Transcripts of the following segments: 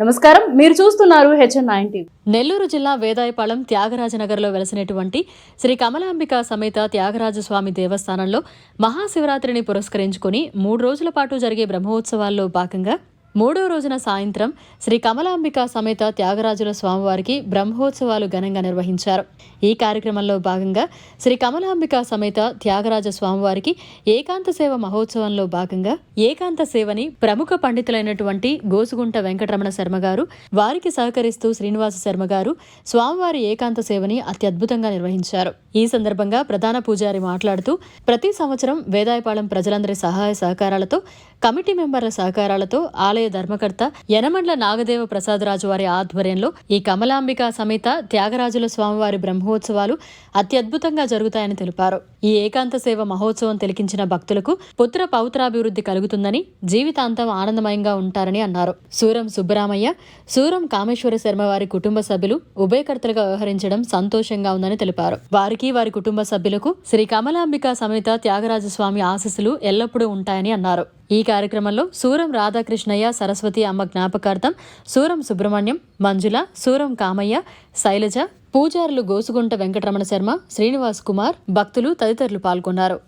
నమస్కారం, మీరు చూస్తున్నారు HN9 టీవీ. నెల్లూరు జిల్లా వేదాయపాళెం త్యాగరాజనగర్లో వెలసినటువంటి శ్రీ కమలాంబిక సమేత త్యాగరాజస్వామి దేవస్థానంలో మహాశివరాత్రిని పురస్కరించుకుని 3 రోజుల పాటు జరిగే బ్రహ్మోత్సవాల్లో భాగంగా 3వ రోజున సాయంత్రం శ్రీ కమలాంబిక సమేత త్యాగరాజుల స్వామివారికి బ్రహ్మోత్సవాలు ఘనంగా నిర్వహించారు. ఈ కార్యక్రమంలో భాగంగా శ్రీ కమలాంబిక సమేత త్యాగరాజ స్వామివారికి ఏకాంత సేవ మహోత్సవంలో భాగంగా ఏకాంత సేవని ప్రముఖ పండితులైనటువంటి గోసుగుంట వెంకటరమణ శర్మ గారు, వారికి సహకరిస్తూ శ్రీనివాస శర్మ గారు స్వామివారి ఏకాంత సేవని అత్యద్భుతంగా నిర్వహించారు. ఈ సందర్భంగా ప్రధాన పూజారి మాట్లాడుతూ, ప్రతి సంవత్సరం వేదాయపాళెం ప్రజలందరి సహాయ సహకారాలతో, కమిటీ మెంబర్ల సహకారాలతో ఆలయ ధర్మకర్త యనమండ్ల నాగదేవ ప్రసాదరాజు వారి ఆధ్వర్యంలో ఈ కమలాంబిక సమేత త్యాగరాజుల స్వామివారి బ్రహ్మోత్సవాలు అత్యద్భుతంగా జరుగుతాయని తెలిపారు. ఈ ఏకాంత సేవ మహోత్సవం తిలకించిన భక్తులకు పుత్ర పౌత్రాభివృద్ధి కలుగుతుందని, జీవితాంతం ఆనందమయంగా ఉంటారని అన్నారు. సూరం సుబ్బరామయ్య, సూరం కామేశ్వర శర్మ వారి కుటుంబ సభ్యులు ఉభయకర్తలుగా వ్యవహరించడం సంతోషంగా ఉందని తెలిపారు. వారికి, వారి కుటుంబ సభ్యులకు శ్రీ కమలాంబిక సమేత త్యాగరాజస్వామి ఆశీస్సులు ఎల్లప్పుడూ ఉంటాయని అన్నారు. ఈ కార్యక్రమంలో సూరం రాధాకృష్ణయ్య సరస్వతి అమ్మ జ్ఞాపకార్థం సూరం సుబ్రహ్మణ్యం, మంజుల, సూరం కామయ్య, శైలజ, పూజారులు గోసుగుంట వెంకటరమణ శర్మ, శ్రీనివాస్ కుమార్, భక్తులు తదితరులు పాల్గొన్నారు.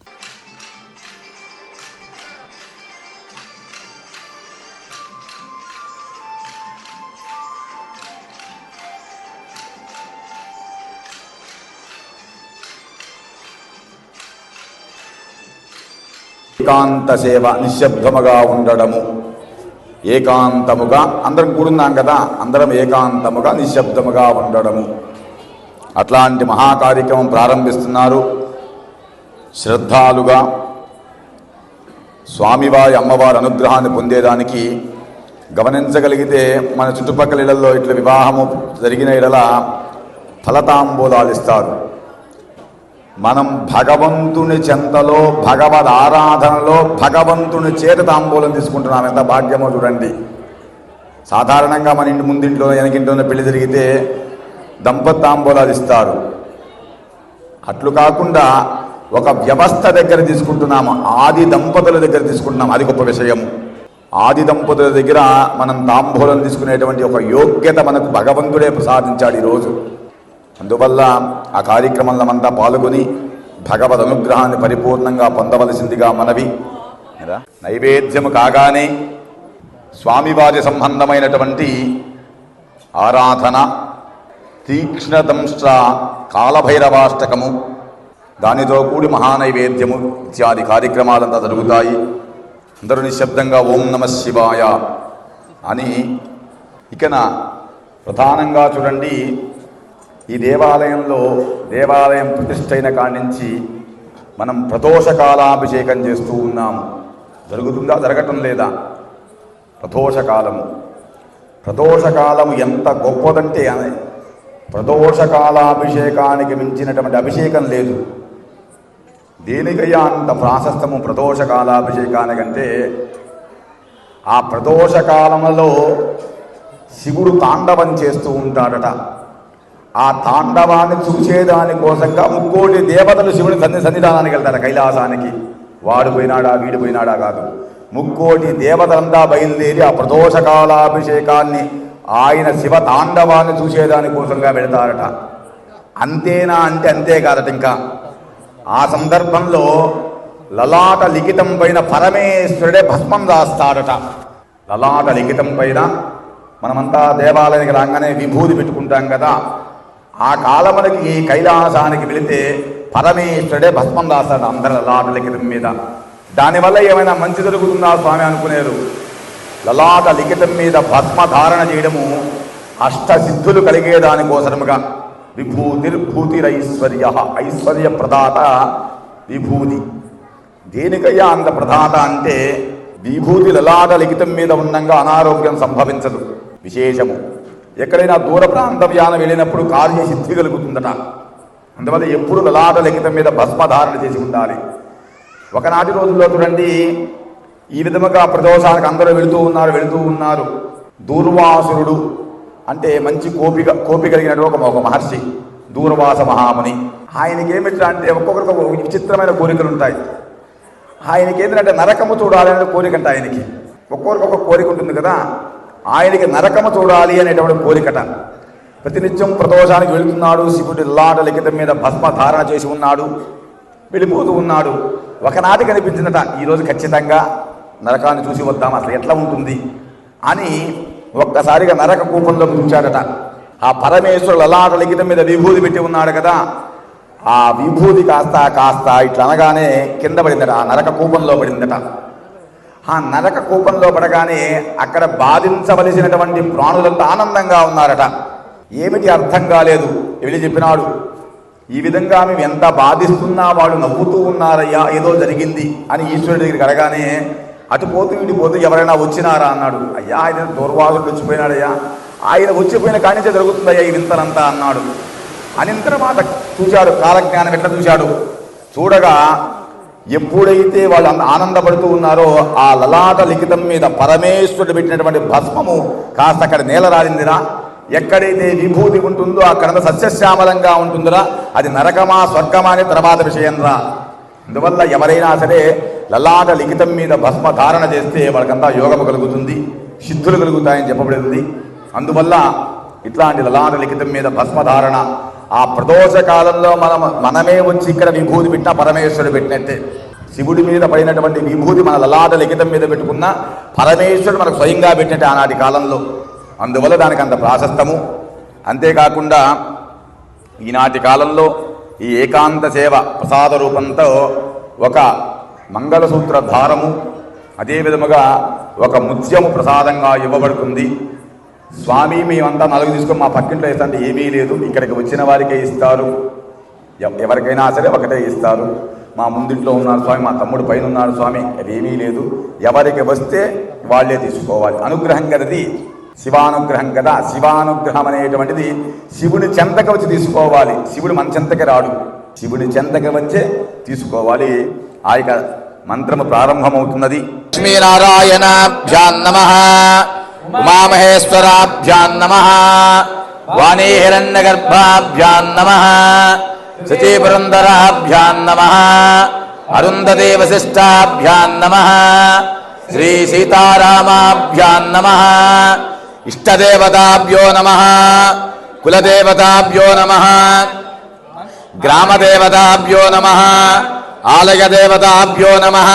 ఏకాంత సేవ నిశ్శబ్దముగా ఉండడము, ఏకాంతముగా అందరం కూడున్నాం కదా, అందరం ఏకాంతముగా నిశ్శబ్దముగా ఉండడము, అట్లాంటి మహాకార్యక్రమం ప్రారంభిస్తున్నారు. శ్రద్ధాలుగా స్వామివారి అమ్మవారి అనుగ్రహాన్ని పొందేదానికి గమనించగలిగితే మన చుట్టుపక్కల ఇళ్లలో ఇట్లా వివాహము జరిగిన ఇళ్ల ఫలతాంబూలాలు ఇస్తారు. మనం భగవంతుని చెంతలో, భగవద్ ఆరాధనలో భగవంతుని చేత తాంబూలం తీసుకుంటున్నాం. ఎంత భాగ్యమో చూడండి. సాధారణంగా మన ఇంటి ముందింట్లో వెనకింట్లోనే పెళ్లి జరిగితే దంపతాంబూలాలు ఇస్తారు. అట్లు కాకుండా ఒక వ్యవస్థ దగ్గర తీసుకుంటున్నాము, ఆది దంపతుల దగ్గర తీసుకుంటున్నాం. అది గొప్ప విషయం. ఆది దంపతుల దగ్గర మనం తాంబూలం తీసుకునేటువంటి ఒక యోగ్యత మనకు భగవంతుడే ప్రసాదించాడు ఈరోజు. అందువల్ల ఆ కార్యక్రమంలో అంతా పాల్గొని భగవద్ అనుగ్రహాన్ని పరిపూర్ణంగా పొందవలసిందిగా మనవి. నైవేద్యము కాగానే స్వామివారి సంబంధమైనటువంటి ఆరాధన, తీక్ష్ణదంష్ట్ర కాలభైరవాష్టకము, దానితో కూడి మహానైవేద్యము ఇత్యాది కార్యక్రమాలంతా జరుగుతాయి. అందరూ నిశ్శబ్దంగా ఓం నమ శివాయ అని. ఇకన ప్రధానంగా చూడండి, ఈ దేవాలయం ప్రతిష్ఠైన కాడి నుంచి మనం ప్రదోషకాలాభిషేకం చేస్తూ ఉన్నాము. జరుగుతుందా, జరగటం లేదా? ప్రదోషకాలము ఎంత గొప్పదంటే, ప్రదోషకాలాభిషేకానికి మించినటువంటి అభిషేకం లేదు. దేనికయ్యా అంత ప్రాశస్తము ప్రదోషకాలాభిషేకానికంటే, ఆ ప్రదోషకాలంలో శివుడు తాండవం చేస్తూ ఉంటాడట. ఆ తాండవాన్ని చూసేదానికోసంగా 3 దేవతలు శివుని సన్నిధానానికి వెళ్తారు, కైలాసానికి. వాడు పోయినాడా, వీడు పోయినాడా కాదు, 3 దేవతలంతా బయలుదేరి ఆ ప్రదోషకాలాభిషేకాన్ని, ఆయన శివ తాండవాన్ని చూసేదానికోసంగా వెళతారట. అంతేనా అంటే అంతే కాదట. ఇంకా ఆ సందర్భంలో లలాట లిఖితం పైన పరమేశ్వరుడే భస్మం రాస్తాడట. లలాట లిఖితం పైన మనమంతా దేవాలయానికి రాగానే విభూతి పెట్టుకుంటాం కదా, ఆ కాలమునకి ఈ కైలాసానికి వెళితే పరమేశ్వరుడే భస్మం రాస్తాడు అందరి లలాట లిఖితం మీద. దానివల్ల ఏమైనా మంచి జరుగుతుందా స్వామి అనుకునేరు. లలాట లిఖితం మీద భస్మ ధారణ చేయడము అష్టసిద్ధులు కలిగేదానికోసముగా. విభూతిర్భూతిరైశ్వర్య, ఐశ్వర్య ప్రదాత విభూతి. దేనికయ్యా అంత ప్రదాత అంటే, విభూతి లలాట లిఖితం మీద ఉండంగా అనారోగ్యం సంభవించదు. విశేషము ఎక్కడైనా దూర ప్రాంతవ్యాన వెళ్ళినప్పుడు కార్యసిద్ధి కలుగుతుందట. అందువల్ల ఎప్పుడు లలాట లిఖితం మీద భస్మధారణ చేసి ఉండాలి. ఒకనాటి రోజుల్లో చూడండి, ఈ విధముగా ప్రదోషానికి అందరూ వెళుతూ ఉన్నారు. దూర్వాసురుడు అంటే మంచి కోపి కలిగినటువంటి ఒక మహర్షి, దూర్వాస మహాముని. ఆయనకి ఏమిట్లా అంటే ఒక్కొక్కరికి ఒక విచిత్రమైన కోరికలు ఉంటాయి. ఆయనకి ఏంటంటే నరకము చూడాలనే కోరిక అంటే ఆయనకి ఒక్కొక్కరికి ఒక కోరిక ఉంటుంది కదా. ఆయనకి నరకము చూడాలి అనేటువంటి కోరికట. ప్రతినిత్యం ప్రదోషానికి వెళుతున్నాడు. శివుడి లాట లిఖితం మీద భస్మ ధారణ చేసి ఉన్నాడు, వెళ్ళిపోతూ ఉన్నాడు. ఒకనాటి కనిపించిందట, ఈరోజు ఖచ్చితంగా నరకాన్ని చూసి వద్దాం, అసలు ఎట్లా ఉంటుంది అని ఒక్కసారిగా నరక కూపంలోకి చూచాడట. ఆ పరమేశ్వరుడు లలాట లిఖితం మీద విభూతి పెట్టి ఉన్నాడు కదా, ఆ విభూతి కాస్త ఇట్లా అనగానే కింద పడిందట, ఆ నరక కూపంలో పడిందట. ఆ నరక కూపంలో పడగానే అక్కడ బాధించవలసినటువంటి ప్రాణులంతా ఆనందంగా ఉన్నారట. ఏమిటి అర్థం కాలేదు. వెళ్ళి చెప్పినాడు, ఈ విధంగా మేము ఎంత బాధిస్తున్నా వాళ్ళు నవ్వుతూ ఉన్నారయ్యా, ఏదో జరిగింది అని ఈశ్వరుడి దగ్గరికి అడగానే అటుపోతూ ఇటుపోతూ ఎవరైనా వచ్చినారా అన్నాడు. అయ్యా ఆయన దూర్వాసుడు వచ్చిపోయినాడయ్యా, ఆయన వచ్చిపోయిన కానించే జరుగుతుందయ్యా ఈ వింతలంతా అన్నాడు. అనంతరం మాట చూశాడు, కాలజ్ఞానం ఎట్లా చూశాడు. చూడగా ఎప్పుడైతే వాళ్ళు ఆనందపడుతూ ఉన్నారో ఆ లలాట లిఖితం మీద పరమేశ్వరుడు పెట్టినటువంటి భస్మము కాస్త అక్కడ నేలరాడిందిరా. ఎక్కడైతే విభూతి ఉంటుందో అక్కడంతా సస్యశ్యామలంగా ఉంటుందిరా. అది నరకమా స్వర్గమా అని తర్వాత విషయం రా. అందువల్ల ఎవరైనా సరే లలాట లిఖితం మీద భస్మ ధారణ చేస్తే వాళ్ళకంతా యోగము కలుగుతుంది, సిద్ధులు కలుగుతాయని చెప్పబడింది. అందువల్ల ఇట్లాంటి లలాట లిఖితం మీద భస్మధారణ ఆ ప్రదోష కాలంలో మనమే వచ్చి ఇక్కడ విభూతి పెట్టినా పరమేశ్వరుడు పెట్టినట్టే. శివుడి మీద పడినటువంటి విభూతి మన లలాట లిఖితం మీద పెట్టుకున్న పరమేశ్వరుడు మనకు స్వయంగా పెట్టినట్టే ఆనాటి కాలంలో. అందువల్ల దానికి అంత ప్రాశస్తము. అంతేకాకుండా ఈనాటి కాలంలో ఈ ఏకాంత సేవ ప్రసాద రూపంతో ఒక మంగళసూత్ర ధారము, అదే విధముగా ఒక ముత్యము ప్రసాదంగా ఇవ్వబడుతుంది. స్వామి మేమంతా నలుగు తీసుకొని మా పక్కింట్లో ఇస్తాంటే ఏమీ లేదు, ఇక్కడికి వచ్చిన వారికే ఇస్తారు, ఎవరికైనా సరే ఒకటే ఇస్తారు. మా ముందింట్లో ఉన్నారు స్వామి, మా తమ్ముడు పైన ఉన్నారు స్వామి, అదేమీ లేదు, ఎవరికి వస్తే వాళ్ళే తీసుకోవాలి. అనుగ్రహం కదది, శివానుగ్రహం కదా. శివానుగ్రహం అనేటువంటిది శివుని చెంతక వచ్చి తీసుకోవాలి, శివుడు మన చెంతకి రాడు, శివుని చెంతక వచ్చే తీసుకోవాలి. ఆ యొక్క మంత్రము ప్రారంభమవుతున్నది. లక్ష్మీనారాయణాభ్యాం నమః, ఉమామహేశ్వరాభ్యాం నమః, వాణీ హిరణ్యగర్భాభ్యాం నమః, సతీపురందరాభ్యాం నమః, అరుంధతీ వశిష్టాభ్యాం నమః, శ్రీ సీతారామాభ్యాం నమః, ఇష్టదేవతాభ్యో నమః, కులదేవతాభ్యో నమః, గ్రామదేవతాభ్యో నమః, ఆలయదేవతాభ్యో నమః,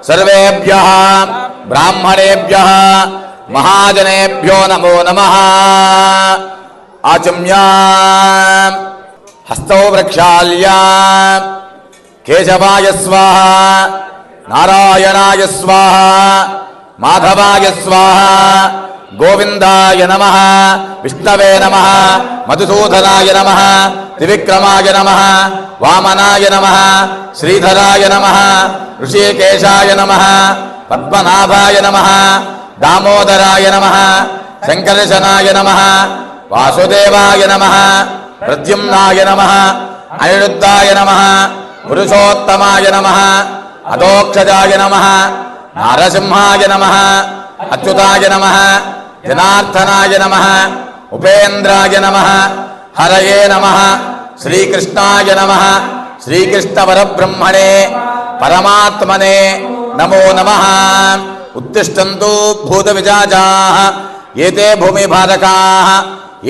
సర్వేభ్యః బ్రాహ్మణేభ్యః మహాజనేభ్యో నమో నమః. ఆచమ్య హస్తౌ ప్రక్షాళ్య కేశవాయ స్వాహ, నారాయణాయ స్వాహ, మాధవాయ స్వాహ, గోవిందాయ నమః, విష్ణవే నమః, మధుసూదనాయ నమః, త్రివిక్రమాయ నమః, వామనాయ నమః, శ్రీధరాయ నమః, ఋషికేశాయ నమః, పద్మనాభాయ నమః, దామోదరాయ నమః, శంకర్షణాయ నమః, వాసుదేవాయ నమః, ప్రద్యుమ్నాయ నమః, అనిరుద్ధాయ నమః, పురుషోత్తమాయ నమః, అధోక్షజాయ నమః, నారసింహాయ నమః, అచ్యుతాయ నమః, జనార్దనాయ నమః, ఉపేంద్రాయ నమః, హరయే నమః, శ్రీకృష్ణాయ నమః, శ్రీకృష్ణ పరబ్రహ్మణే పరమాత్మనే నమో నమః. ఉత్తిష్టంతు భూత విజాజాః ఏతే భూమి భారకాః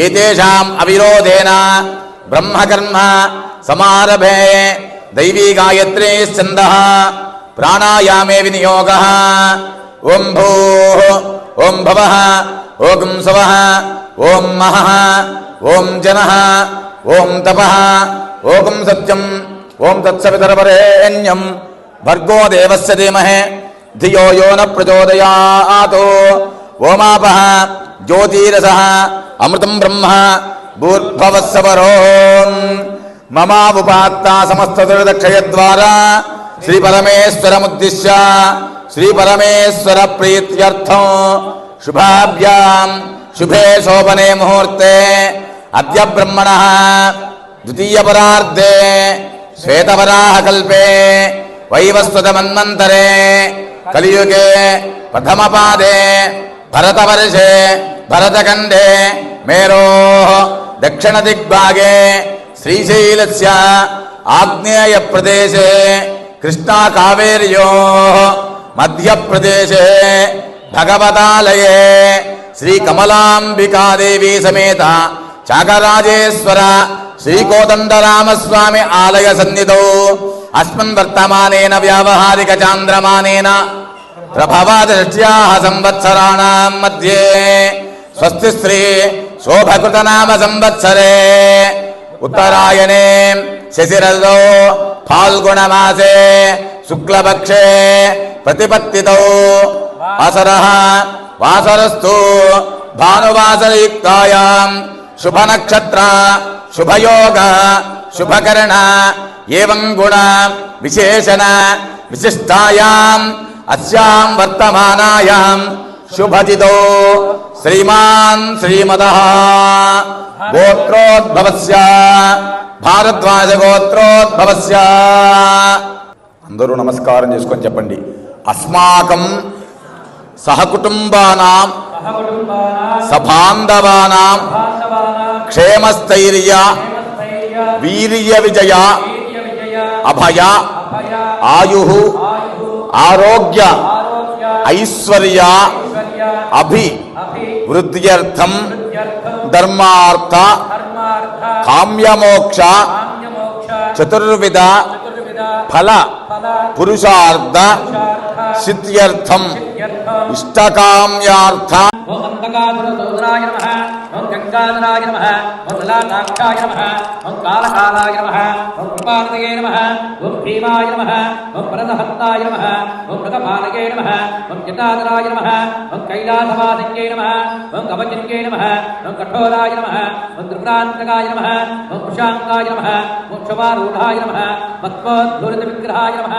ఏతేషాం అవిరోధేన బ్రహ్మకర్మ సమారభే దైవీ గాయత్రీ ఛందః ప్రాణాయామే వినియోగః. ఓం భూః ఓం భవః ఓం స్వః ఓం మహః ఓం జనః ఓం తపః ఓం సత్యం ఓం తత్సవితర్వరేణ్యం భర్గో దేవస్య ధీమహి ధియో యో న ప్రచోదయాత్. ఓమాపః జ్యోతిరసః అమృతం బ్రహ్మ భూర్భవస్సవరోం. మమావుపాత్తా సమస్తదుర్దక్షయద్వారా శ్రీ పరమేశ్వరముద్దిశ్య శ్రీ పరమేశ్వర ప్రీత్యర్థం శుభాభ్యాం శుభే శోభనే ముహూర్తే అద్య బ్రహ్మణః ద్వితీయ పరార్ధే శ్వేతవరాహ కల్పే వైవస్వత మన్వంతరే కలియుగే ప్రథమ పాదే భరతవర్షే భరతఖండే మేరోః దక్షిణ దిగ్భాగే శ్రీశైలస్య ఆగ్నేయ ప్రదేశే కృష్ణా కావేర్యోః మధ్యప్రదేశే భగవతాలయే శ్రీ కమలాంబికాదేవి సమేత త్యాగరాజేశ్వర శ్రీకోదండరామస్వామి ఆలయ సన్నిధౌ అస్మిన్ వర్తమానేన వ్యావహారిక చాంద్రమానేన ప్రభవాదృష్ట్యాః సంవత్సరాణాం మధ్యే స్వస్తి శ్రీ శోభకృతనామ సంవత్సరే ఉత్తరాయణే శశిరదో ఫాల్గుణమాసే శుక్లపక్షే ప్రతిపత్తితో వాసరః వాసరస్తు భానువాసరయుక్తాయాం శుభనక్షత్ర శుభయోగ శుభకరణ ఏవం గుణ విశేషణ విశిష్టాయాం అస్యాం వర్తమానాయాం శుభతితో శ్రీమాన్ శ్రీమదః గోత్రోద్భవస్య భారద్వాజ గోత్రోద్భవస్య. అందరూ నమస్కారం చేసుకొని చెప్పండి. అస్మాకం సహకుటుంబానాం సబాంధవానాం క్షేమస్థైర్య వీర్య విజయ అభయ ఆయు ఆరోగ్య ఐశ్వర్య అభి వృద్ధ్యర్థం ధర్మార్థ కామ్యమోక్ష చతుర్విధ ఫల పురుషార్థ సిద్ధ్యర్థం ఇష్టకామ్యార్థ ఓం అంధకాసుర సోదరాయ నమః, ఓం గంగాధరాయ నమః, ఓం లలాటాక్షాయ నమః, ఓం కాలకాలాయ నమః, ఓం కృపానదయే నమః, ఓం భీమాయ నమః, ఓం వరదహస్తాయ నమః, ఓం మృగపాలకే నమః, ఓం జటాధరాయ నమః, ఓం కైలాసవాసిన్యే నమః, ఓం కవచనికే నమః, ఓం కఠోరాయ నమః, ఓం త్రిపురాంతకాయ నమః, ఓం కుశాంకాయ నమః, ఓం క్షమారూఢాయ నమః, భక్తోద్ధూరిత విగ్రహాయ నమః,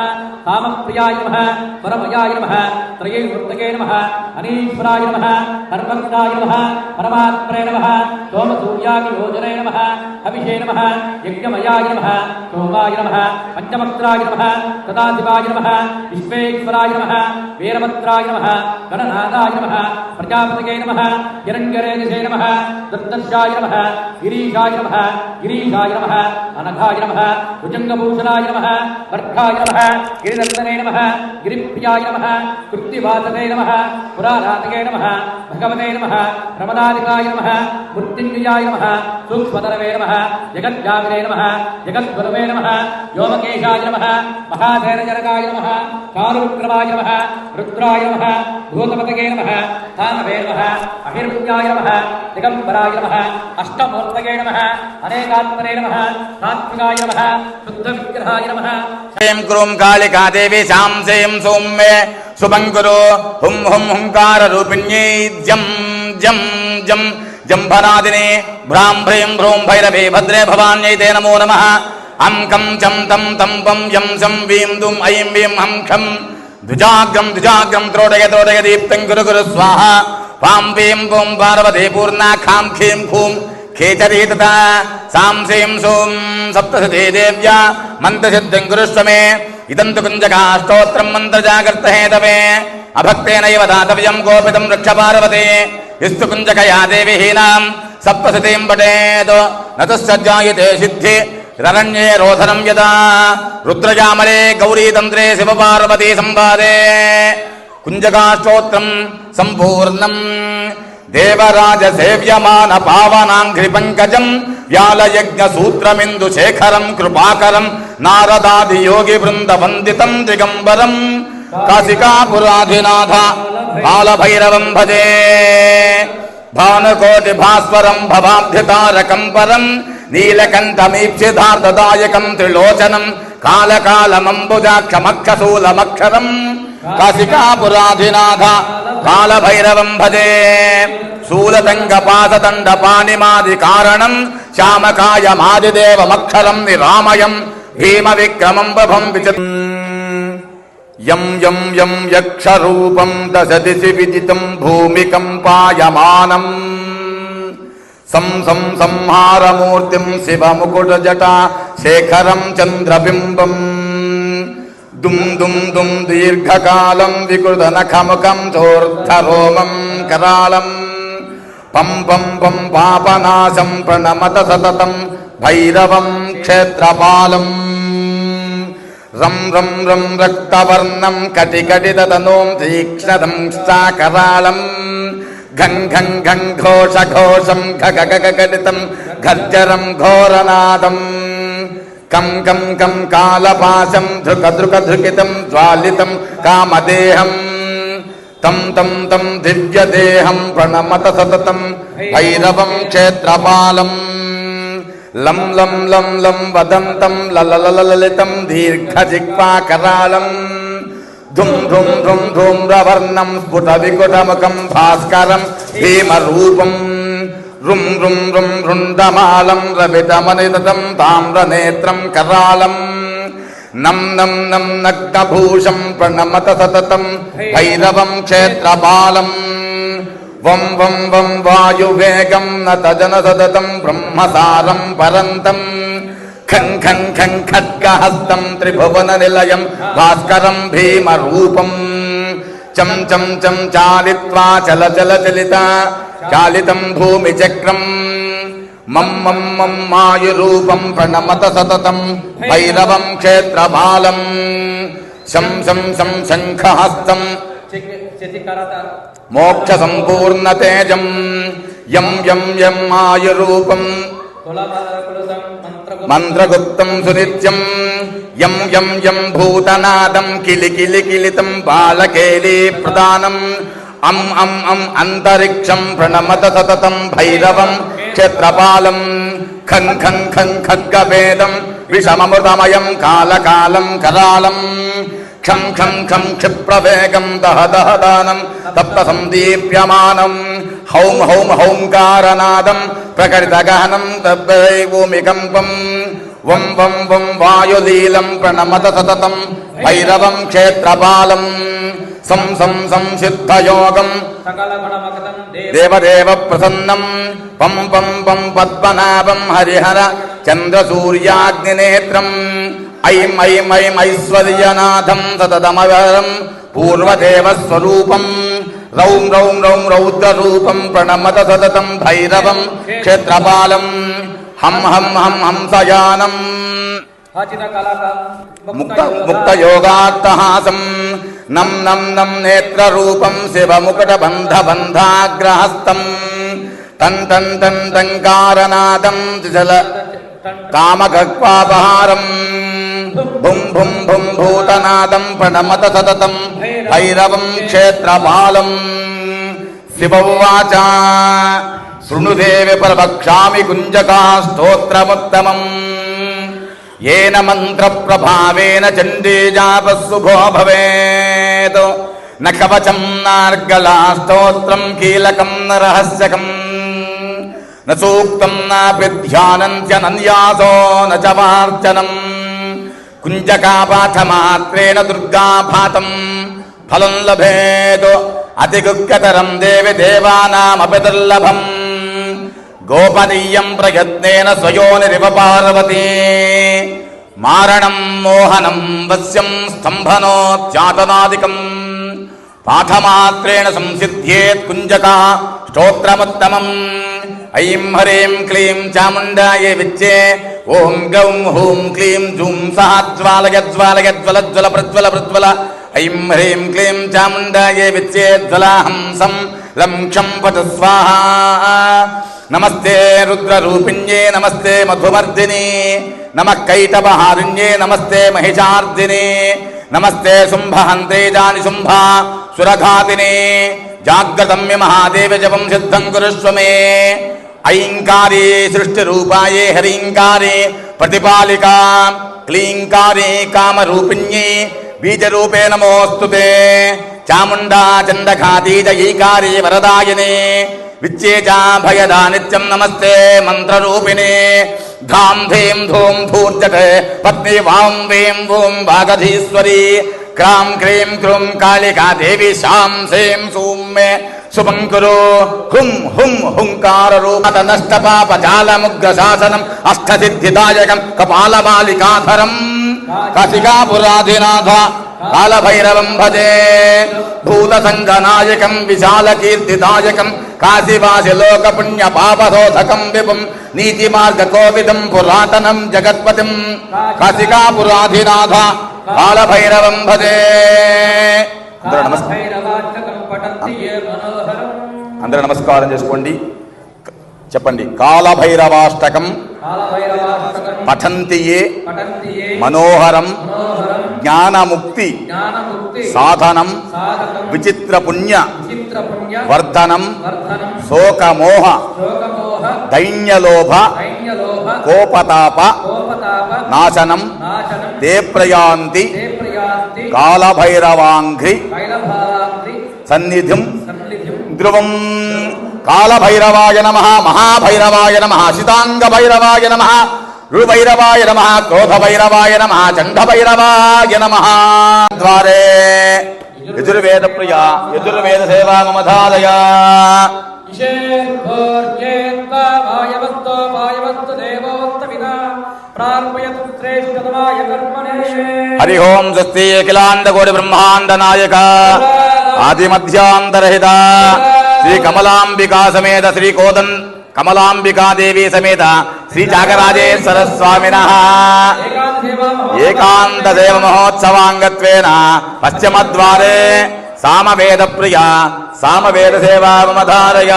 కామప్రియాయ నమః, పరమయాయ నమః, త్రయీమూర్తకే నమః, అనీశ్వరాయ నమః, హర్భక్తాయ నమః, పరమాత్మనే నమః, సోమసూర్యాగ్నిభోజనే నమః, హవిషే నమః, యజ్ఞమయాయ నమః, సోమాయ నమః, పంచవక్త్రాయ నమః, సదాశివాయ నమః, విశ్వేశ్వరాయ నమః, వీరభద్రాయ నమః, గణనాథాయ నమః, ప్రజాపతయే నమః, హిరణ్యరేజసే నమః, దుర్దర్శాయ నమః, గిరీశాయ నమః, గిరీశాయ నమః, అనఘాయ నమః, భుజంగభూషణాయ నమః, వర్గాయ నమః, గిరినందనే నమః, గిరిప్రియాయ నమః, కృత్తివాసనే నమః, పురారాతకే నమః, భగవతే నమః, ప్రమదాదికాయ నమః, మృత్యుంజయాయ నమః, సూక్ష్మతరవే నమః, జగజ్జామినే నమః, జగద్గురవే నమః, వ్యోమకేశాయ నమః, మహాధైర్యజనకాయ నమః, చారువిక్రమాయ నమః, రుద్రాయ నమః, భూతపతకే నమః, ధానవే నమః, అహిర్విద్యాయ నమః, దిగంబరాయ నమః, అష్టమూర్తగే నమః, అనేకాత్మనే నమః, సాత్వికాయ నమః, శుద్ధ విగ్రహాయ నమః. శ్రీం క్రూం కాళికా దేవి శాం శ్రీం సౌమ్యే శుభం కురు హుం హుం హుంకార రూపిణ్యై జం జం జం జంభనాదిని భ్రాం భ్రీం భ్రూం భైరవే భద్రే భవాన్యై తే నమో నమః. అం కం చం తం తం పం యం సం వీం దుం ఐం వీం హం ఖం ద్విజాగ్రం ద్విజాగ్రం త్రోటయ త్రోటయ దీప్తం గురు గురు స్వాహ. పాం వీం పూం పార్వతీ పూర్ణా ఖాం ఖీం ఖూం ఖేచరీ తథా సాం శ్రీం సోం సప్తశతే దేవ్యా మంత్రసిద్ధిం కురుష్వ మే. ఇదం తు కుంజకాష్టోత్రం మంత్రజాగర్త హేతవే అభక్తేనైవ దాతవ్యం గోపితం రక్ష పార్వతే. యస్తు కుంజకయా దేవి హీనాం సప్తశతీం పఠేత్ నతశ్చర్యాయతే సిద్ధి రరణ్యే రోధనం యదా రుద్రజామలే గౌరీతంత్రే శివపార్వతీ సంవాదే. కుంజకాష్టోత్రం సంపూర్ణం దేవరాజ సేవ్యమాన పావనాంఘ్రి పంకజం వ్యాలయజ్ఞ సూత్రమిందు శేఖరం కృపాకరం నారదాది యోగి బృంద వందితం దిగంబరం కాశికాపురాధినాథ బాలభైరవం భజే. భానుకోటి భాస్వరం భవాభ్యుతారకం పరం నీలకంఠమీప్సిదార్థదాయకం త్రిలోచనం కాలకాలమంబుజాక్షమక్షశూలమక్షరం కాశికాపురాధినాథ కాలభైరవం భజే. శూలతంగపాదదండ పాణిమాది కారణం శ్యామకాయమాదిదేవమక్షరం నిరామయం భీమ విక్రమం ప్రభం విచ. యం యం యం యక్షరూపం దశదిశి విదితం భూమికంపాయమానం సం సం సంహారమూర్తిం శివముకుటజటా శేఖరం చంద్రబింబం దుం దుం దుం దీర్ఘకాలం వికృతనఖముఖం చోర్ధరోమం కరాళం పం పం పం పాపనాశం ప్రణమత సతతం భైరవం క్షేత్రపాలం. రం రం రం రక్తవర్ణం కటికటితనోం తీక్ష్ణదంష్టాకరాళం ఘం ఘం ఘం ఘోష ఘోషం ఘగగగడితం ఘర్జరం ఘోరనాదం కం కం కం కాలపాశం ధృక ధృక ధృకితం జ్వాలితం కామదేహం తం తం తం దివ్యదేహం ప్రణమత సతతం భైరవం క్షేత్రపాలం లం లం లం లం వదంతం లలలలితం దీర్ఘజిహ్వాకరాళం ధుం ధుం ధుం ధూమ్రవర్ణం స్ఫుట వికుటముఖం భాస్కరం భీమరూపం రుం రుం రుం రుండమాలం రవితమనిదతం తామ్రనేత్రం కరాళం నం నం నం నగ్నభూషం ప్రణమత సతతం భైరవం క్షేత్రపాలం వం వం వం వాయువేగం నతజన సతతం బ్రహ్మసారం పరంతం ఖం ఖం ఖం ఖడ్గహస్తం త్రిభువన నిలయం భాస్కరం భీమరూపం చం చం చం చాలిత్వా చల చల చలిత చాలితం భూమిచక్రం మం మం మం మాయురూపం ప్రణమత సతతం భైరవం క్షేత్రపాలం శం శం శం శంఖహస్తం మోక్ష సంపూర్ణ తేజం యం యం యం మాయురూపం మంత్రగుప్తం సునిత్యం యం యం యం భూతనాదం కిలి కిలి కిలితం బాలకేలి ప్రదానం అం అం అం అంతరిక్షం ప్రణమత సతతం భైరవం క్షేత్రపాలం ఖం ఖం ఖం ఖడ్గవేదం విషమమృతమయం కాలకాలం కరాళం ఖం ఖం ఖం క్షిప్రవేగం దహ దహ దానం తప్త సందీప్యమానం హౌం హౌం హౌంకారనాదం ప్రకటిత గహనం తద్భూమికంపం వం వం వం వాయులీలం ప్రణమత సతతం భైరవం క్షేత్రపాలం సం సం సంసిద్ధయోగం దేవదేవ ప్రసన్నం పం పం పం పద్మనాభం హరిహర చంద్రసూర్యాగ్నినేత్రం ఐం ఐం ఐం ఐశ్వర్యనాథం సతతమవరం పూర్వదేవస్వరూపం రౌం రౌం రౌం రౌద్రరూపం ప్రణమత సతతం భైరవం క్షేత్రపాలం హం హం హం హంసయానం ముక్తయోగాత్తహాసం నం నం నం నేత్రరూపం శివముకుటబంధబంధాగ్రహస్తం తం తం తం తంకారనాదం జల కామగక్వాపహారం భుం భుం భుం భూతనాదం ప్రణమత సతతం భైరవం క్షేత్రపాలం శివోవాచ శృణుదేవి ప్రవక్ష్యామి కుంజకా స్తోత్రముత్తమం ఏన మంత్ర ప్రభావేన చండీ జాపశుభో భవేత్ న కవచం నార్గళా స్తోత్రం కీలకం న రహస్యకం న సూక్తం నాపి ధ్యానం చ నన్యాసో న చ వార్చనం కుంజకాపాఠమాత్రేణ దుర్గాపాఠం ఫలం లభేత్ అతిగుప్తతరం దేవి దేవానామపి దుర్లభం గోపనీయం ప్రయత్నేన స్వయోనిరివ పార్వతీ మారణం మోహనం వశ్యం స్తంభనోచ్చాటనాదికం పాఠమాత్రేణ సంసిద్ధ్యేత్ కుంజకా స్తోత్రముత్తమం ఐం హ్రీం క్లీం చాముండాయ విచ్చే ఓం గౌం హూం క్లీం జూం సహ జ్వాలయ జ్వాలయ జ్వల జ్వల ప్రజ్వల ప్రజ్వల ఐం హ్రీం క్లీం చాముండాయ విచ్చే జ్వలాహంసం లం క్షం పట స్వాహా నమస్తే రుద్రరూపిణ్యే నమస్తే మధుమర్దిని నమః కైటభహారిణ్యే నమస్తే మహిషార్దిని నమస్తే శుంభహంతే జాని శుంభ సురఘాతిని జాగ్రతం మే మహాదేవ జపం సిద్ధం కురుష్వ మే ఐంకారే సృష్టిరూపాయే హ్రీంకారే ప్రతిపాలికా క్లీంకారే కామరూపిణ్యే బీజరూపే నమోస్తుతే చాముండా చండఘాతీ జయీకారే వరదాయనే విచ్చేజా భయదా నిత్యం నమస్తే మంత్రరూపిణే ధాం ధీం ధూం ధూర్జటే పత్ని వాం వేం వూం వాగధీశ్వరీ క్రాం క్రీం క్రూం కాళికా దేవి శాం సేం సూం మే శుభం కురు హుం హుం హుంకార రూపత నష్ట పాప జాలముగ్ర శాసనం అష్టసిద్ధిదాయకం కపాలమాలికాధరం కాశికాపురాధినాథ కాళభైరవం భజే భూతసంగనాయకం విశాలకీర్తిదాయకం కాశీవాసి లోక పుణ్య పాపశోధకం విపుం నీతి మార్గ కోవిదం పురాతనం జగత్పతిం కాశికాపురాధినాథ కాళభైరవం భజే. అందరూ నమస్కారం చేసుకోండి. చెప్పండి. కాలభైరవాష్టకం పఠంతి యే మనోహరం జ్ఞానముక్తి సాధనం విచిత్ర పుణ్య వర్ధనం శోకమోహ దైన్యలోభ కోపతాప నాశనం తే ప్రయాంతి కాలభైరవాంఘ్రి సన్నిధిం ధ్రువం. కాలభైరవాయ నమః, మహాభైరవాయ నమః, శితాంగభైరవాయ నమః, రుభైరవాయ నమః, క్రోధభైరవాయ నమః, చండభైరవాయ నమః. ద్వారే యజుర్వేద ప్రియ యజుర్వేద సేవా మమధారయ. హరి ఓం స్వస్తి. అఖిలాండ కోటి బ్రహ్మాండ నాయక ఆదిమధ్యాంతరహిత శ్రీ కమలాంబికా సమేత శ్రీ కోదన్ కమలాంబికా దేవి సమేత శ్రీ త్యాగరాజేశ్వర స్వామినః ఏకాంత దేవ మహోత్సవాంగత్వేన పశ్చిమద్వారే సామవేద ప్రియ సామవేద సేవా మమధారయ.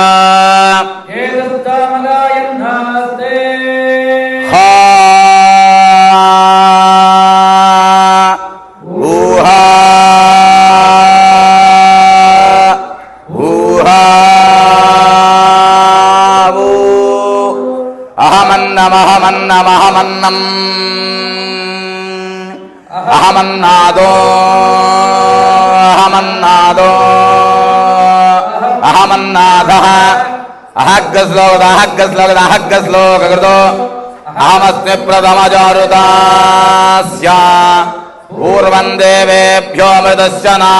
అహమన్నమహమన్నమహమన్నం అహమన్నాదో అహమన్నాదో అహమన్నాథః అహగ్గశ్లోక అహగ్గశ్లోక అహగ్గశ్లోకృతో అహమస్మి ప్రథమచారుతాస్య పూర్వం దేవేభ్యో మృతస్య నా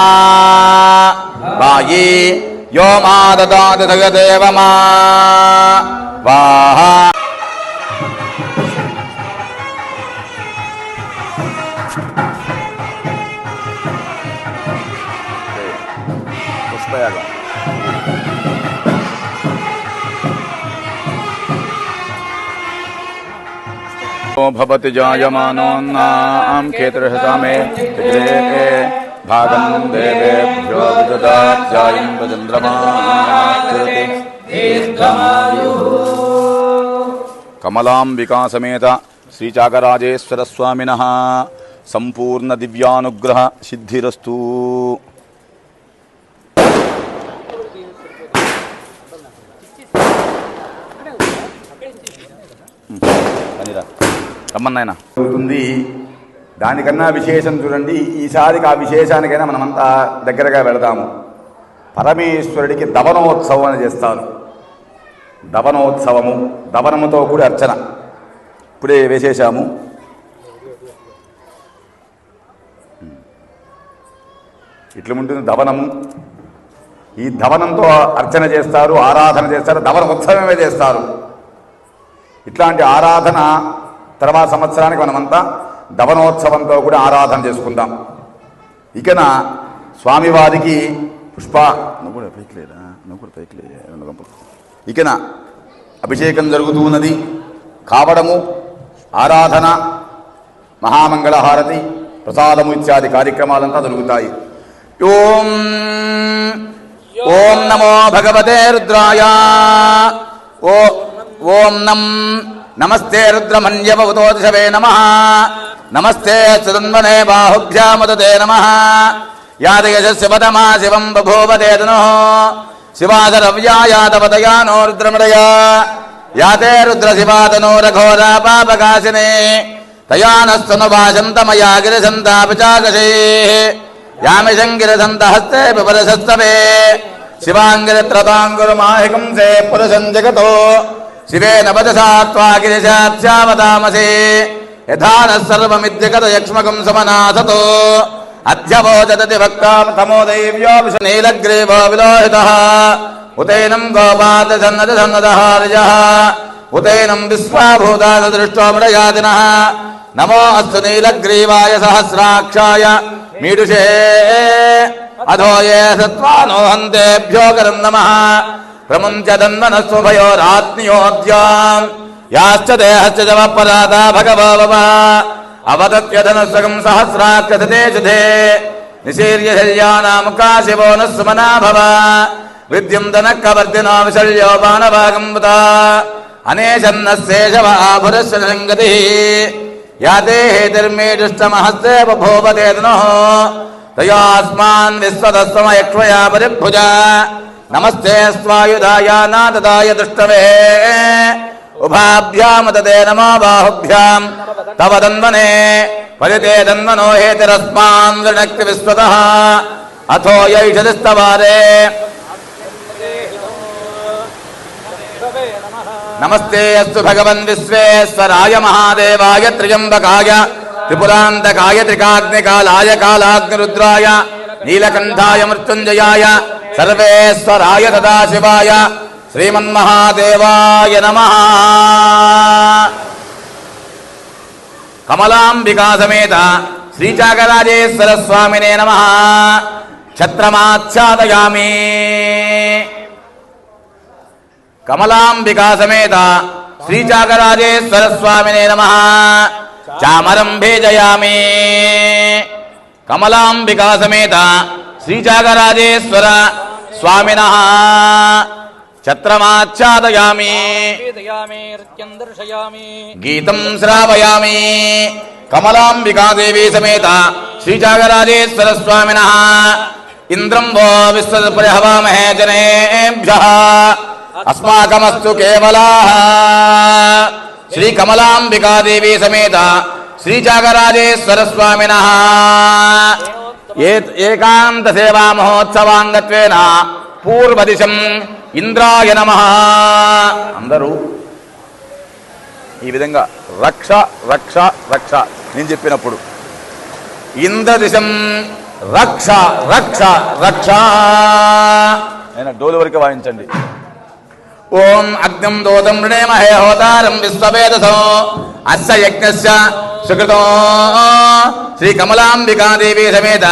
వాయి యో మా దదాతి జగదేవ మా వాహ. పుష్పయాగం. భవతి జాయమానోన్నాం కేతుర్హసామే భాగం దేవేభ్యో విదదాత్యాయం చంద్రమాచరతి. కమలాంబికా సమేత శ్రీ త్యాగరాజేశ్వర స్వామినః సంపూర్ణ దివ్యానుగ్రహ సిద్ధిరస్తు. రమ్మన్నాయన అవుతుంది. దానికన్నా విశేషం చూడండి. ఈసారికి ఆ విశేషానికైనా మనమంతా దగ్గరగా వెళదాము. పరమేశ్వరుడికి దవనోత్సవం అని చేస్తారు. దవనోత్సవము, దవనముతో కూడి అర్చన ఇప్పుడే వేసేశాము. ఇట్లా ఉంటుంది దవనము. ఈ దవనంతో అర్చన చేస్తారు, ఆరాధన చేస్తారు, దవన ఉత్సవమే చేస్తారు. ఇట్లాంటి ఆరాధన తర్వాత సంవత్సరానికి మనమంతా దవనోత్సవంతో కూడా ఆరాధన చేసుకుందాం. ఇకన స్వామివారికి ఇకన అభిషేకం జరుగుతూ ఉన్నది. కావడము, ఆరాధన, మహామంగళహారతి, ప్రసాదము ఇత్యాది కార్యక్రమాలంతా జరుగుతాయి. ఓం ఓం నమో భగవతే రుద్రాయ. ఓం నమస్తే రుద్రమన్యవతోదిశవే నమః. నమస్తే చతున్వనే బాహుభ్యాముదతే నమః. యాదయశస్య పదమా శివం బభూవదేతనో శివాదరవ్యాయాతపదయానో రుద్రమృడయ. యాతే రుద్రశివాతనో రఘోరా పాపకాశినే తయానస్తనుభాషంతమయా గిరిశంతాపిచాకశే. యామి శంగిరసంత హస్తే విపరసస్తవే శివాంగిరిత్రతాంగురుమాహికం సే పురుషం జగతో. శివేన వదసా త్వా గిరిశాత్స్యావతామసే యథానః సర్వమిద్యగత యక్ష్మకం సమనాథతో. అధ్యవోజదతి భక్తాం తమో దైవ్యో విషనీలగ్రీవో విలోహితః. ఉతైనం గోపాత సన్నద సన్నదహార్యః. ఉతైనం విశ్వాభూతాన దృష్టో మృడయాదినః. నమో అస్తు నీలగ్రీవాయ సహస్రాక్షాయ మీడుషే అధోయే సత్వానో హంతేభ్యో కరం నమః. ప్రముంచదన్మనస్వభయోరాత్మయోద్యాం యాశ్చ దేహశ్చ జవపరాదా భగవవ. అవదత్యధనస్సగం సహస్రాక్షతే శుధే నిశీర్య శల్యానాముఖా శివో న సుమనా భవ. విద్యుందనక్కవర్తినో విశల్యోపానభాగంబుత అనేశన్నశేషవ ఆభురస్య సంగతి యాతే హేతిర్మే దుష్టమహస్తే బభూవతేతనో తయాస్మాన్ విశ్వదస్సమయక్ష్మయా పరిభుజ నమస్తే స్వాయుధాయ నాదాయ దుష్టవే ఉభాభ్యాం తదే నమో బాహుభ్యాం తవ దన్వనే పరితే దన్వనో హేతిరస్మాన్ వృణక్తి విశ్వతః అథో యైషదిస్తవారే నమస్తే అస్తు భగవన్ విశ్వేశ్వరాయ మహాదేవాయ త్ర్యంబకాయ త్రిపురాంతకాయ త్రికాగ్నికాలాయ కాలాగ్నిరుద్రాయ నీలకంఠాయ మృత్యుంజయాయ సర్వేశ్వరాయ సదాశివాయ శ్రీమన్మహాదేవాయ నమః. కమలాంబికా సమేత శ్రీత్యాగరాజేశ్వర స్వామినే నమః. ఛత్రమాచ్ఛాదయామి. కమలాంబికా సమేత శ్రీత్యాగరాజేశ్వర స్వామినే నమః. చామరం భేజయామి. కమలాంబికా సమేత శ్రీత్యాగరాజేశ్వర స్వామినః ఛత్రమాచ్ఛాదయామి. గీతం శ్రావయామి. కమలాంబికాదేవి సమేత శ్రీత్యాగరాజేశ్వర స్వామినః ఇంద్రం వో విశ్వపరిహవామహే జనేభ్యః అస్మాకమస్తు కేవలాః. శ్రీ కమలాంబికాదేవి సమేత శ్రీత్యాగరాజేశ్వర స్వామినః ఏకాంత సేవా మహోత్సవాంగత్వేన పూర్వదిశం ఇంద్రాయ నమః. అందరూ ఈ విధంగా రక్ష రక్ష రక్ష నేను చెప్పినప్పుడు ఇంద్రదిశం రక్ష రక్ష రక్ష అయినా డోలు వరకు వాయించండి. ఓం అగ్నం దోతం ృణేమహే హోతారం విశ్వవేదసో అస్య యజ్ఞస్య సుకృతో శ్రీ కమలాంబికాదేవి సమేత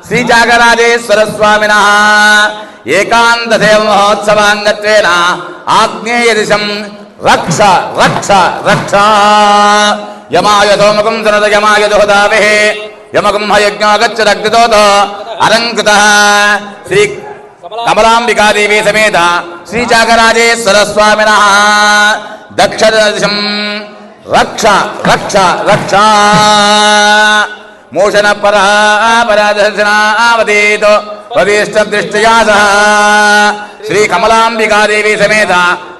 శ్రీత్యాగరాజేశ్వర స్వామినః ఏకాంత సేవ మహోత్సవాంగత్వేన ఆగ్నేయ దిశం రక్ష రక్ష రక్ష. యమాయ సోమకం సనద యమాయ దుహదావిః యమకం హయజ్ఞో గచ్చదగ్నితోత అలంకృతః. శ్రీ కమలాంబికాదేవి సమేత శ్రీత్యాగరాజేశ్వర స్వామినః దక్షిణ దిశం రక్ష రక్ష రక్ష. మోషణ పరాపరాదర్శనావతీతో వదిష్టదృష్ట్యా సహ శ్రీ కమలాంబికాదేవి సమేత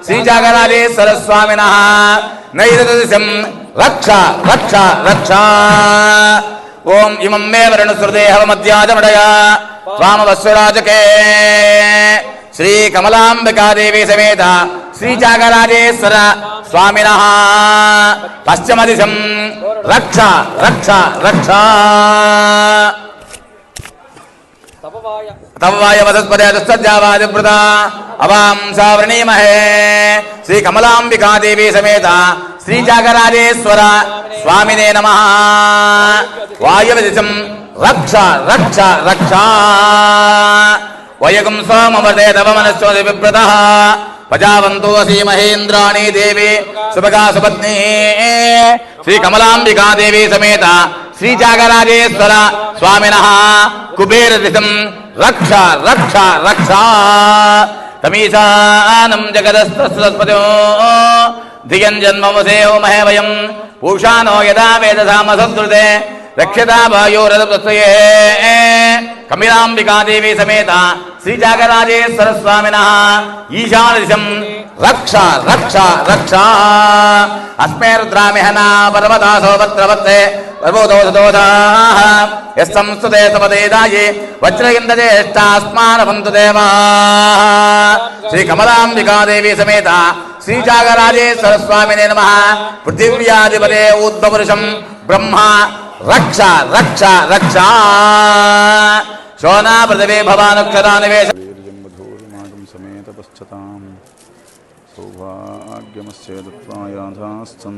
శ్రీత్యాగరాజేశ్వర స్వామినః నైరుతిదిశం రక్ష రక్ష రక్ష. ఓం ఇమం మే వరుణశ్రుదేహవమధ్యాజమడయ త్వామవస్వరాజకే. శ్రీ కమలాంబికాదేవి సమేత శ్రీత్యాగరాజేశ్వర స్వామినః పశ్చిమదిశం రక్ష రక్ష రక్ష. తవ్వాయ వదస్పదే దుస్తద్యావాదివృత అవాం సావృణీమహే. శ్రీ కమలాంబికాదేవి సమేత శ్రీత్యాగరాజేశ్వర స్వామినే నమః వాయువదిశం రక్ష రక్ష రక్ష. వయగం సోమవదే తవ మనస్వది వివ్రతః ప్రజావంతో శ్రీమహేంద్రాణి దేవి సుభగా సుపత్ని. శ్రీ కమలాంబికాదేవి సమేత శ్రీత్యాగరాజేశ్వర స్వామినః కుబేరదిశం రక్ష రక్ష రక్ష. తమీశానం జగదస్తస్పదో ధియం జన్మవసేవ మహే వయం పూషానో యదా వేదసామసంస్కృతే రక్షతా వాయోరథప్రస్తయే. కమలాంబికాదేవి సమేత శ్రీత్యాగరాజేశ్వర స్వామినః ఈశానదిశం రక్ష రక్ష రక్ష. అస్మే రుద్రామిహనా పర్వతాసో భద్రవత్తే పర్వతోషదోషాః యస్సంస్తుతే సపదేదాయే వజ్రయింద్రజ్యేష్ఠాస్మానభంతు దేవాః. శ్రీ కమలాంబికాదేవి సమేత శ్రీత్యాగరాజేశ్వర స్వామినే నమః పృథివ్యాధిపతే ఊర్ధ్వపురుషం బ్రహ్మ రక్ష రక్ష రక్ష. శోనా పృథివీ భవానుక్షరానివేశ సమేత పశ్చతాం సౌభాగ్యమస్యేదత్వాయాధాస్థం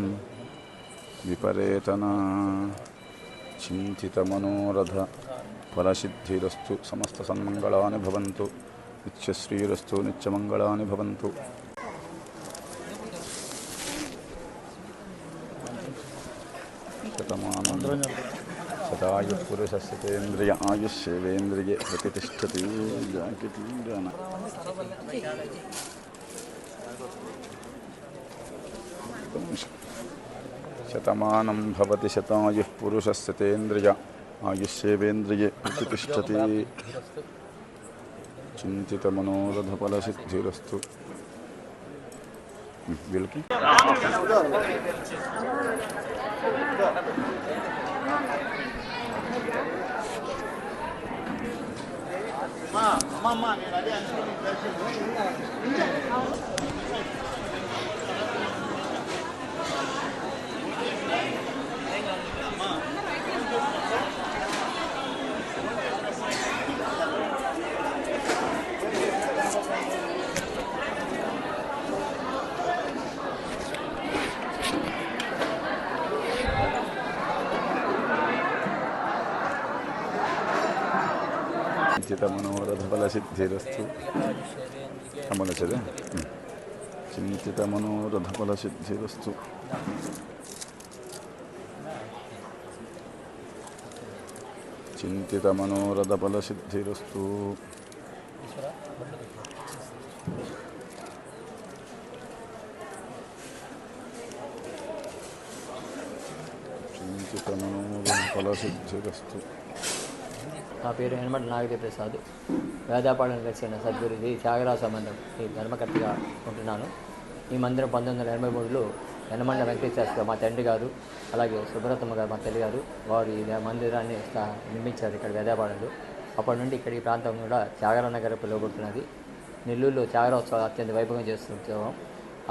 విపరేతనా చింతితమనోరథ ఫలసిద్ధిరస్తు సమస్త సన్మంగళాని భవంతు నిత్యశ్రీరస్తు నిత్యమంగళాని భవంతు. శతమానం శతాయ పురుషస్యతేంద్రియ ఆయుష్యేవేంద్రియే ప్రతిష్టతి శతమానం భవతి శతాయుః పురుషస్యతేంద్రియ ఆయుష్యేవేంద్రియే ప్రతిష్టతి చింతితమనోరథఫలసిద్ధిరస్తు. వీళ్ళకి చింతితమనోరథఫలసిద్ధిరస్తు. అమలచదే చింతితమనోరథఫలసిద్ధిరస్తు. చింతితమనోరథఫలసిద్ధిరస్తు. చింతితమనోరథఫలసిద్ధిరస్తు. నా పేరు హనుమంత నాగదేవ్ ప్రసాద్. వేదాపాలన కలిసిన సద్గురు శ్రీ త్యాగరాజ సంబంధం ఈ ధర్మకర్తగా ఉంటున్నాను. ఈ మందిరం 1983లో యనమండ వెంకటేశ్వర మా తండ్రి గారు, అలాగే సుబ్రతమ్మ గారు మా తల్లి గారు వారు ఈ మందిరాన్ని నిర్మించారు ఇక్కడ వేదాపాలనలో. అప్పటి నుండి ఇక్కడ ఈ ప్రాంతం కూడా త్యాగరాజ నగర్ పిలువబడుతున్నది. నెల్లూరులో త్యాగరాజోత్సవాలు అత్యంత వైభవంగా చేస్తున్నాం.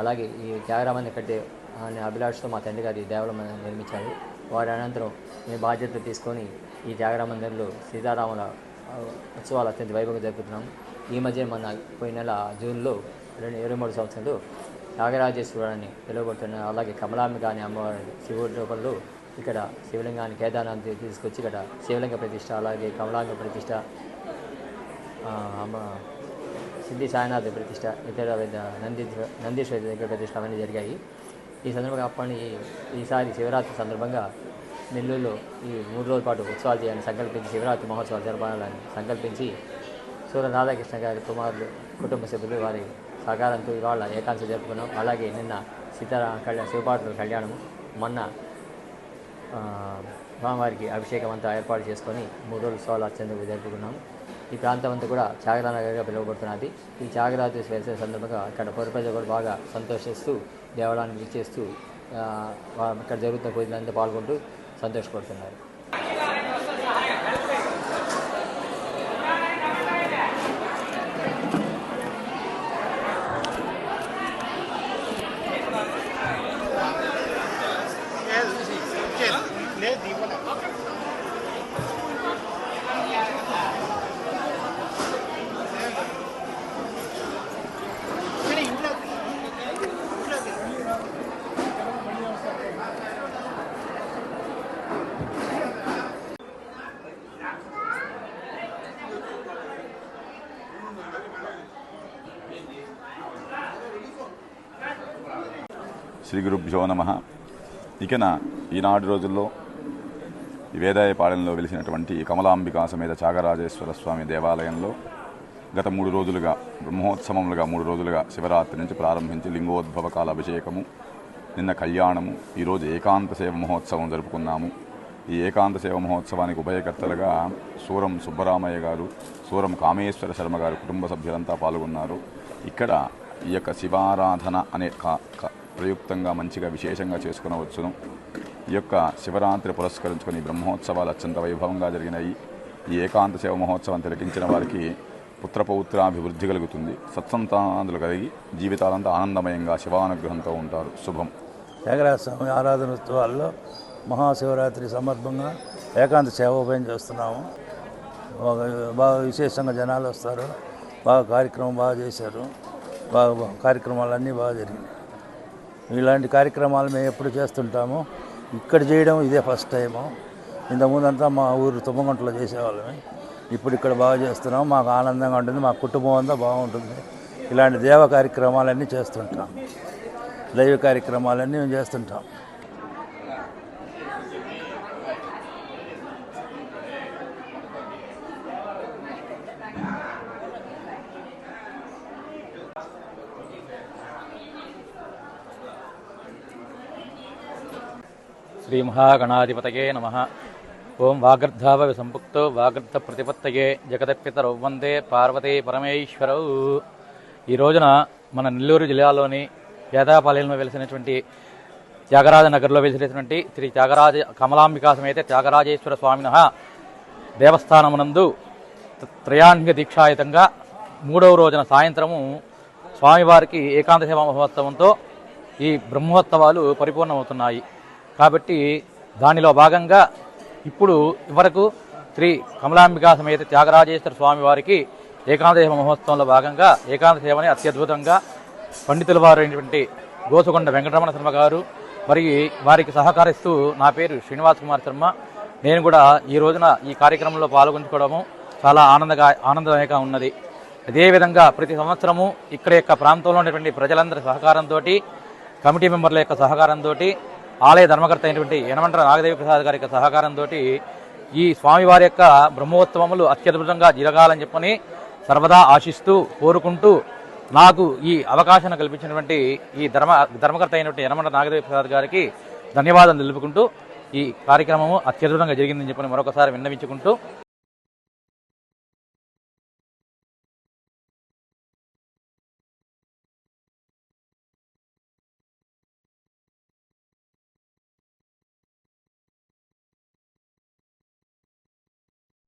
అలాగే ఈ త్యాగరాజాన్ని కట్టే అనే అభిలాషతో మా తండ్రి గారు ఈ దేవాలయం నిర్మించారు. వారి అనంతరం మేము బాధ్యతలు తీసుకొని ఈ త్యాగరాజ మందిరంలో సీతారాముల ఉత్సవాలు అత్యంత వైభవంగా జరుపుతున్నాం. ఈ మధ్య మన పోయిన నెల జూన్లో 2023 సంవత్సరంలో త్యాగరాజేశ్వరుడు అని పిలువబడుతున్న అలాగే కమలాంబిక అనే అమ్మవారి శివుడి రూపంలో ఇక్కడ శివలింగాన్ని కేదార్నాథ్ తీసుకొచ్చి ఇక్కడ శివలింగ ప్రతిష్ట, అలాగే కమలాంగ ప్రతిష్ట, సిద్ధి సాయినాథ్ ప్రతిష్ట, ఇతర నందీశ్వర దగ్గర ప్రతిష్ట అవన్నీ జరిగాయి. ఈ సందర్భంగా ఈసారి శివరాత్రి సందర్భంగా నెల్లూరులో ఈ 3 రోజుల పాటు ఉత్సవాలు చేయాలని సంకల్పించి శివరాత్రి మహోత్సవాలు జరపాలని సంకల్పించి సూర్య రాధాకృష్ణ గారి కుమారులు కుటుంబ సభ్యులు వారి సహకారంతో ఇవాళ ఏకాంశం జరుపుకున్నాం. అలాగే నిన్న సీతారామ కళ్యాణ శివపార్వతుల కళ్యాణము, మొన్న స్వామివారికి అభిషేకం అంతా ఏర్పాటు చేసుకొని 3 రోజుల ఉత్సవాలు అత్యంత జరుపుకున్నాం. ఈ ప్రాంతం అంతా కూడా త్యాగరాజ నగర్గా పిలువబడుతున్నది. ఈ త్యాగరాజ వెలిసిన సందర్భంగా అక్కడ పొరు ప్రజలు కూడా బాగా సంతోషిస్తూ దేవాలయాన్ని విచ్చేస్తూ ఇక్కడ జరుగుతున్న పూజలంతా పాల్గొంటూ సంతోషపడుతున్నారు. శ్రీ గురుభ్యో నమః. ఇకన ఈనాటి రోజుల్లో ఈ వేదాయపాలెంలో వెలిసినటువంటి కమలాంబికా సమేత త్యాగరాజేశ్వర స్వామి దేవాలయంలో గత 3 రోజులుగా బ్రహ్మోత్సవములుగా 3 రోజులుగా శివరాత్రి నుంచి ప్రారంభించి లింగోద్భవ కాల అభిషేకము, నిన్న కళ్యాణము, ఈరోజు ఏకాంత సేవ మహోత్సవం జరుపుకున్నాము. ఈ ఏకాంత సేవ మహోత్సవానికి ఉభయకర్తలుగా సూరం సుబ్బరామయ్య గారు, సూరం కామేశ్వర శర్మ గారు కుటుంబ సభ్యులంతా పాల్గొన్నారు. ఇక్కడ ఈ యొక్క శివారాధన అనే ప్రయుక్తంగా మంచిగా విశేషంగా చేసుకునవచ్చును. ఈ యొక్క శివరాత్రి పురస్కరించుకొని బ్రహ్మోత్సవాలు అత్యంత వైభవంగా జరిగినాయి. ఈ ఏకాంత సేవ మహోత్సవం తిలకించిన వారికి పుత్రపౌత్రాభివృద్ధి కలుగుతుంది, సత్సంతానాదులు కలిగి జీవితాలంతా ఆనందమయంగా శివానుగ్రహంతో ఉంటారు. శుభం. త్యాగరాజ స్వామి ఆరాధనోత్సవాల్లో మహాశివరాత్రి సందర్భంగా ఏకాంత సేవ ఉభయం చేస్తున్నాము. బాగా విశేషంగా జనాలు వస్తారు. బాగా కార్యక్రమం బాగా చేశారు. బాగా కార్యక్రమాలన్నీ బాగా జరిగినాయి. ఇలాంటి కార్యక్రమాలు మేము ఎప్పుడు చేస్తుంటాము. ఇక్కడ చేయడం ఇదే ఫస్ట్ టైము. ఇంతకుముందంతా మా ఊరు తుమ్మగుంటలో చేసేవాళ్ళమే. ఇప్పుడు ఇక్కడ బాగా చేస్తున్నాం. మాకు ఆనందంగా ఉంటుంది. మా కుటుంబం అంతా బాగుంటుంది. ఇలాంటి దేవ కార్యక్రమాలన్నీ చేస్తుంటాం. దైవ కార్యక్రమాలన్నీ మేము చేస్తుంటాం. శ్రీ మహాగణాధిపతయే నమః. ఓం వాగర్ధావ సంపుక్తో వాగర్ధ ప్రతిపత్తయే జగదపితరౌ వందే పార్వతీ పరమేశ్వరౌ. ఈ రోజున మన నెల్లూరు జిల్లాలోని వేదాపాలెంలో వెలిసినటువంటి త్యాగరాజ నగర్లో వెలిసినటువంటి శ్రీ త్యాగరాజ కమలాంబికా సమేత త్యాగరాజేశ్వర స్వామినః దేవస్థానమునందు త్రయాణిక దీక్షాయుతంగా 3వ రోజున సాయంత్రము స్వామివారికి ఏకాంత సేవా మహోత్సవంతో ఈ బ్రహ్మోత్సవాలు పరిపూర్ణమవుతున్నాయి. కాబట్టి దానిలో భాగంగా ఇప్పుడు ఇవరకు శ్రీ కమలాంబికా సమేత త్యాగరాజేశ్వర స్వామివారికి ఏకాంత సేవ మహోత్సవంలో భాగంగా ఏకాంత సేవని అత్యద్భుతంగా పండితుల వారైనటువంటి గోసుకొండ వెంకటరమణ శర్మ గారు మరియు వారికి సహకరిస్తూ నా పేరు శ్రీనివాస్ కుమార్ శర్మ. నేను కూడా ఈ రోజున ఈ కార్యక్రమంలో పాల్గొంచుకోవడము చాలా ఆనందదాయకంగా ఉన్నది. అదేవిధంగా ప్రతి సంవత్సరము ఇక్కడ యొక్క ప్రాంతంలో ఉన్నటువంటి ప్రజలందరి సహకారంతో, కమిటీ మెంబర్ల యొక్క సహకారంతో, ఆలయ ధర్మకర్త అయినటువంటి యనమండ్ర నాగదేవి ప్రసాద్ గారి యొక్క సహకారంతో ఈ స్వామివారి యొక్క బ్రహ్మోత్సవములు అత్యద్భుతంగా జరగాలని చెప్పని సర్వదా ఆశిస్తూ కోరుకుంటూ నాకు ఈ అవకాశాన్ని కల్పించినటువంటి ఈ ధర్మకర్త అయినటువంటి యనమండ్ర నాగదేవి ప్రసాద్ గారికి ధన్యవాదాలు తెలుపుకుంటూ ఈ కార్యక్రమము అత్యద్భుతంగా జరిగిందని చెప్పని మరొకసారి విన్నవించుకుంటూ